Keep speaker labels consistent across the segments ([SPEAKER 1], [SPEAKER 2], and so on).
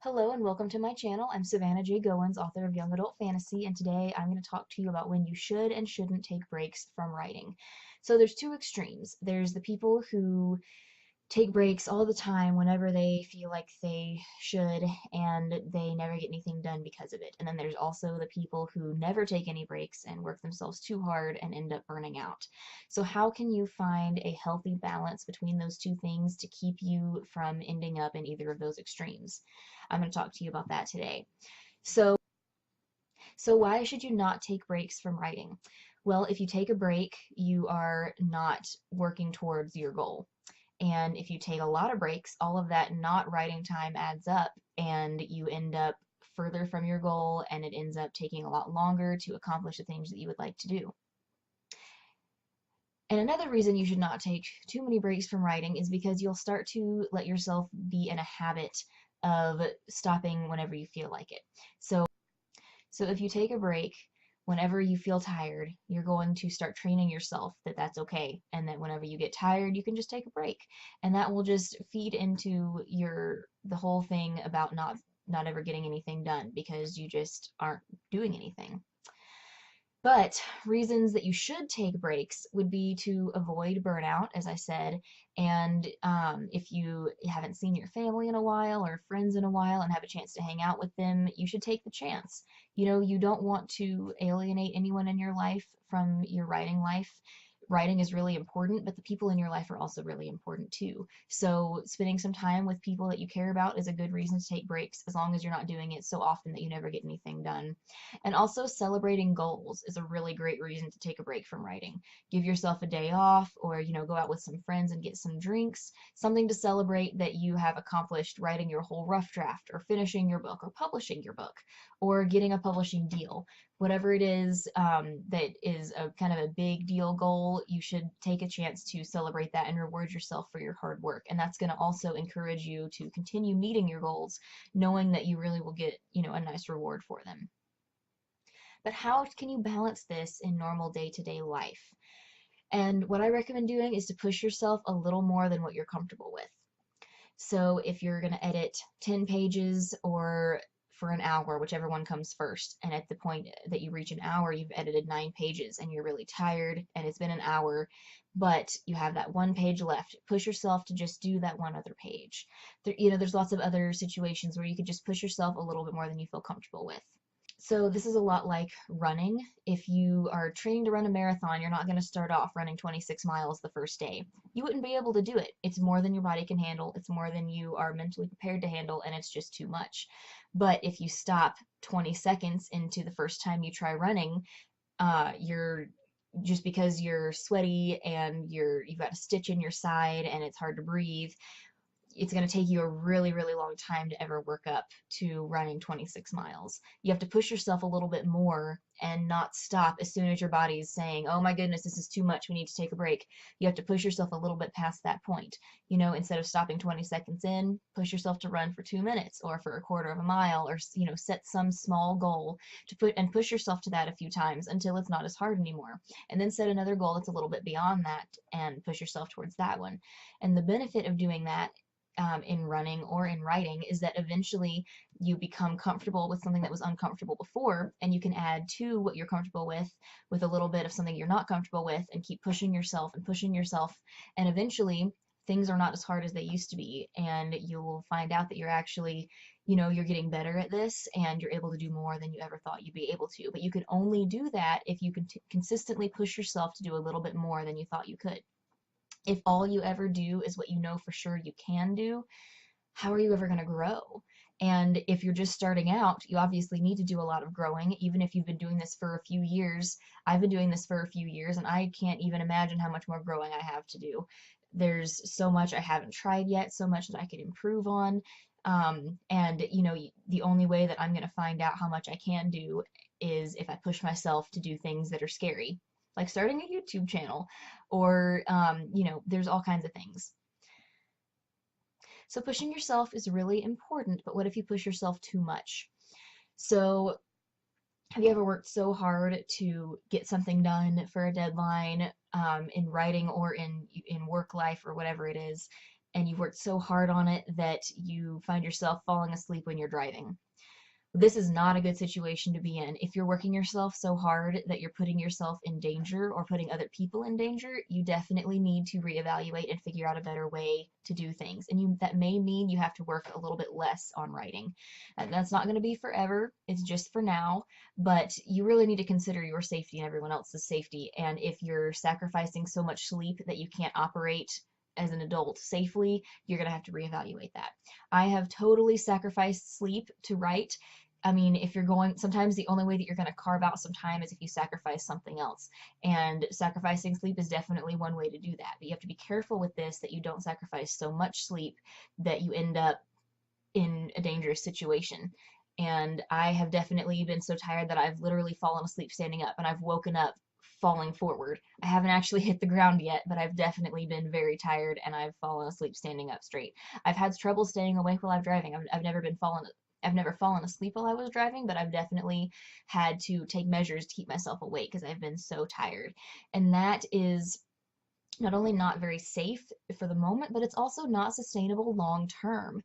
[SPEAKER 1] Hello and welcome to my channel. I'm Savannah J. Goins, author of Young Adult Fantasy, and today I'm going to talk to you about when you should and shouldn't take breaks from writing. So there's two extremes. There's the people who take breaks all the time whenever they feel like they should, and they never get anything done because of it. And then there's also the people who never take any breaks and work themselves too hard and end up burning out. So how can you find a healthy balance between those two things to keep you from ending up in either of those extremes? I'm going to talk to you about that today. So, so why should you not take breaks from writing? Well, if you take a break, you are not working towards your goal. And if you take a lot of breaks, all of that not writing time adds up and you end up further from your goal, and it ends up taking a lot longer to accomplish the things that you would like to do. And another reason you should not take too many breaks from writing is because you'll start to let yourself be in a habit of stopping whenever you feel like it. So if you take a break whenever you feel tired, you're going to start training yourself that that's okay, and that whenever you get tired, you can just take a break. And that will just feed into the whole thing about not ever getting anything done because you just aren't doing anything. But reasons that you should take breaks would be to avoid burnout, as I said. And if you haven't seen your family in a while or friends in a while and have a chance to hang out with them, you should take the chance. You know, you don't want to alienate anyone in your life from your writing life. Writing is really important, but the people in your life are also really important too. So spending some time with people that you care about is a good reason to take breaks, as long as you're not doing it so often that you never get anything done. And also celebrating goals is a really great reason to take a break from writing. Give yourself a day off, or go out with some friends and get some drinks, something to celebrate that you have accomplished writing your whole rough draft, or finishing your book, or publishing your book, or getting a publishing deal. Whatever it is that is a kind of a big deal goal, you should take a chance to celebrate that and reward yourself for your hard work. And that's going to also encourage you to continue meeting your goals, knowing that you really will get, a nice reward for them. But how can you balance this in normal day-to-day life? And what I recommend doing is to push yourself a little more than what you're comfortable with. So if you're going to edit 10 pages or for an hour, whichever one comes first, and at the point that you reach an hour, you've edited 9 pages and you're really tired and it's been an hour, but you have that one page left, push yourself to just do that one other page. There's lots of other situations where you could just push yourself a little bit more than you feel comfortable with. So this is a lot like running. If you are training to run a marathon, you're not going to start off running 26 miles the first day. You wouldn't be able to do it. It's more than your body can handle. It's more than you are mentally prepared to handle, and it's just too much. But if you stop 20 seconds into the first time you try running, you're just because you're sweaty and you've got a stitch in your side and it's hard to breathe, it's going to take you a really, really long time to ever work up to running 26 miles. You have to push yourself a little bit more and not stop as soon as your body's saying, oh my goodness, this is too much, we need to take a break. You have to push yourself a little bit past that point. Instead of stopping 20 seconds in, push yourself to run for 2 minutes or for a quarter of a mile, or set some small goal and push yourself to that a few times until it's not as hard anymore. And then set another goal that's a little bit beyond that and push yourself towards that one. And the benefit of doing that in running or in writing is that eventually you become comfortable with something that was uncomfortable before, and you can add to what you're comfortable with a little bit of something you're not comfortable with, and keep pushing yourself and pushing yourself, and eventually things are not as hard as they used to be, and you will find out that you're actually, you're getting better at this and you're able to do more than you ever thought you'd be able to. But you can only do that if you can consistently push yourself to do a little bit more than you thought you could. If all you ever do is what you know for sure you can do, how are you ever going to grow? And if you're just starting out, you obviously need to do a lot of growing, even if you've been doing this for a few years. I've been doing this for a few years, and I can't even imagine how much more growing I have to do. There's so much I haven't tried yet, so much that I could improve on. And the only way that I'm going to find out how much I can do is if I push myself to do things that are scary, like starting a YouTube channel, or there's all kinds of things. So pushing yourself is really important, but what if you push yourself too much? So have you ever worked so hard to get something done for a deadline, in writing or in work life or whatever it is, and you've worked so hard on it that you find yourself falling asleep when you're driving. This is not a good situation to be in. If you're working yourself so hard that you're putting yourself in danger or putting other people in danger, you definitely need to reevaluate and figure out a better way to do things. And that may mean you have to work a little bit less on writing. And that's not going to be forever. It's just for now. But you really need to consider your safety and everyone else's safety. And if you're sacrificing so much sleep that you can't operate as an adult safely, you're going to have to reevaluate that. I have totally sacrificed sleep to write. I mean, if you're going, sometimes the only way that you're going to carve out some time is if you sacrifice something else. And sacrificing sleep is definitely one way to do that. But you have to be careful with this that you don't sacrifice so much sleep that you end up in a dangerous situation. And I have definitely been so tired that I've literally fallen asleep standing up, and I've woken up falling forward. I haven't actually hit the ground yet, but I've definitely been very tired and I've fallen asleep standing up straight. I've had trouble staying awake while I'm driving. I've never fallen asleep while I was driving, but I've definitely had to take measures to keep myself awake because I've been so tired. And that is not only not very safe for the moment, but it's also not sustainable long term.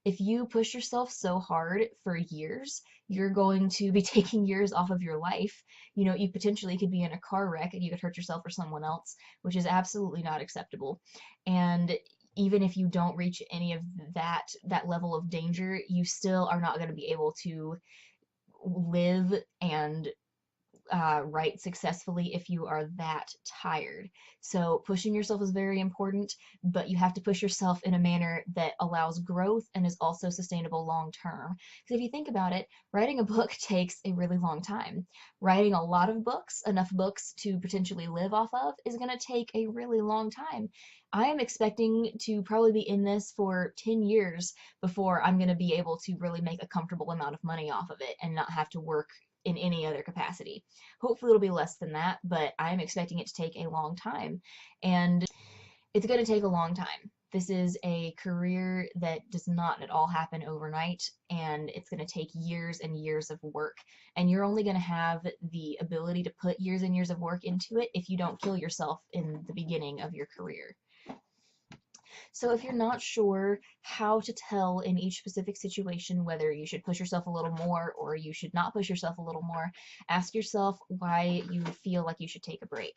[SPEAKER 1] If you push yourself so hard for years, you're going to be taking years off of your life. You know, you potentially could be in a car wreck and you could hurt yourself or someone else, which is absolutely not acceptable. And even if you don't reach any of that level of danger, you still are not going to be able to live and write successfully if you are that tired. So pushing yourself is very important, but you have to push yourself in a manner that allows growth and is also sustainable long term. Because if you think about it, writing a book takes a really long time. Writing a lot of books, enough books to potentially live off of, is going to take a really long time. I am expecting to probably be in this for 10 years before I'm going to be able to really make a comfortable amount of money off of it and not have to work in any other capacity. Hopefully it'll be less than that, but I'm expecting it to take a long time. And it's going to take a long time. This is a career that does not at all happen overnight, and it's going to take years and years of work. And you're only going to have the ability to put years and years of work into it if you don't kill yourself in the beginning of your career. So if you're not sure how to tell in each specific situation whether you should push yourself a little more or you should not push yourself a little more, ask yourself why you feel like you should take a break.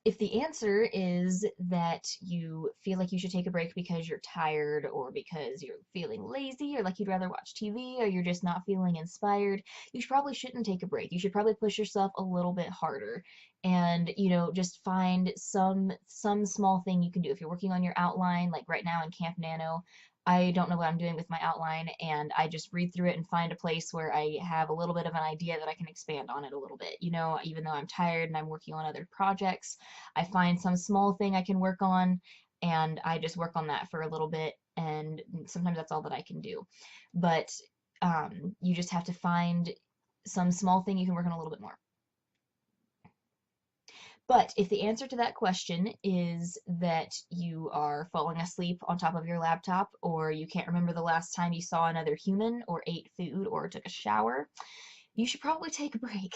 [SPEAKER 1] If the answer is that you feel like you should take a break because you're tired or because you're feeling lazy or like you'd rather watch TV or you're just not feeling inspired, you probably shouldn't take a break. You should probably push yourself a little bit harder and, you know, just find some small thing you can do. If you're working on your outline, like right now in Camp Nano, I don't know what I'm doing with my outline, and I just read through it and find a place where I have a little bit of an idea that I can expand on it a little bit. You know, even though I'm tired and I'm working on other projects, I find some small thing I can work on, and I just work on that for a little bit, and sometimes that's all that I can do. But you just have to find some small thing you can work on a little bit more. But if the answer to that question is that you are falling asleep on top of your laptop, or you can't remember the last time you saw another human, or ate food, or took a shower, you should probably take a break.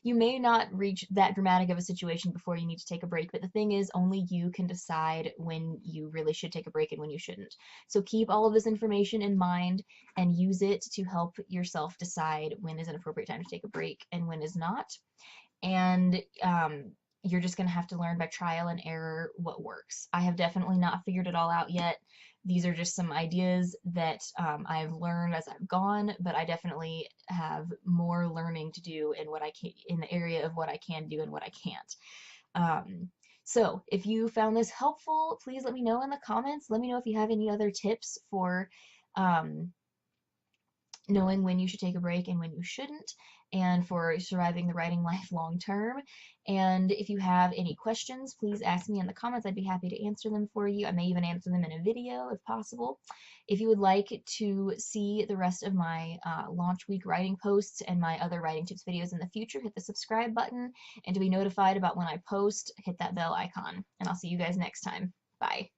[SPEAKER 1] You may not reach that dramatic of a situation before you need to take a break, but the thing is, only you can decide when you really should take a break and when you shouldn't. So keep all of this information in mind and use it to help yourself decide when is an appropriate time to take a break and when is not. And you're just going to have to learn by trial and error what works. I have definitely not figured it all out yet. These are just some ideas that I've learned as I've gone, but I definitely have more learning to do in what I can, in the area of what I can do and what I can't. So if you found this helpful, please let me know in the comments. Let me know if you have any other tips for knowing when you should take a break and when you shouldn't, and for surviving the writing life long term. And if you have any questions, please ask me in the comments. I'd be happy to answer them for you. I may even answer them in a video if possible. If you would like to see the rest of my launch week writing posts and my other writing tips videos in the future, hit the subscribe button, and to be notified about when I post, hit that bell icon. And I'll see you guys next time. Bye.